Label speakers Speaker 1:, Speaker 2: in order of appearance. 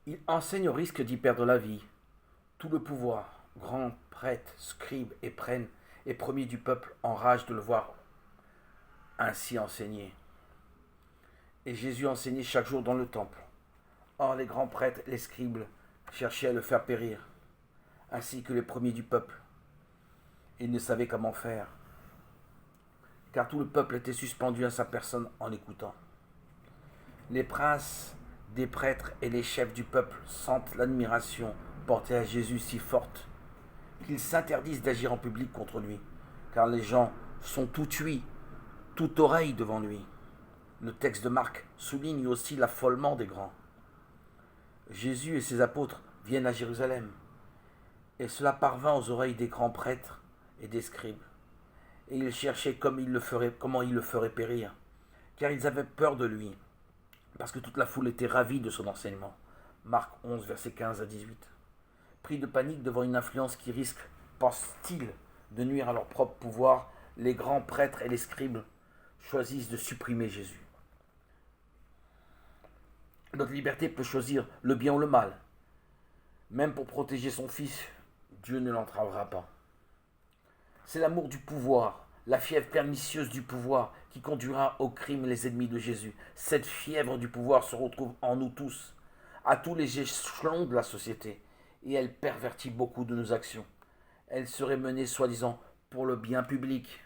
Speaker 1: Il enseigne au risque d'y perdre la vie. Tout le pouvoir, grands prêtres, scribes et prennent, et premiers du peuple, enragent de le voir ainsi enseigner. Et Jésus enseignait chaque jour dans le temple. Or les grands prêtres, les scribes, cherchaient à le faire périr, ainsi que les premiers du peuple. Ils ne savaient comment faire, car tout le peuple était suspendu à sa personne en l'écoutant. Les princes des prêtres et les chefs du peuple sentent l'admiration portée à Jésus si forte qu'ils s'interdisent d'agir en public contre lui, car les gens sont tout ouïes, tout oreille devant lui. Le texte de Marc souligne aussi l'affolement des grands. Jésus et ses apôtres viennent à Jérusalem, et cela parvint aux oreilles des grands prêtres et des scribes. Et ils cherchaient comment il le ferait périr, car ils avaient peur de lui, parce que toute la foule était ravie de son enseignement. Marc 11, versets 15 à 18. Pris de panique devant une influence qui risque, pense-t-il, de nuire à leur propre pouvoir, les grands prêtres et les scribes choisissent de supprimer Jésus. Notre liberté peut choisir le bien ou le mal. Même pour protéger son fils, Dieu ne l'entravera pas. C'est l'amour du pouvoir, la fièvre pernicieuse du pouvoir qui conduira au crime les ennemis de Jésus. Cette fièvre du pouvoir se retrouve en nous tous, à tous les échelons de la société, et elle pervertit beaucoup de nos actions. Elle serait menée soi-disant pour le bien public,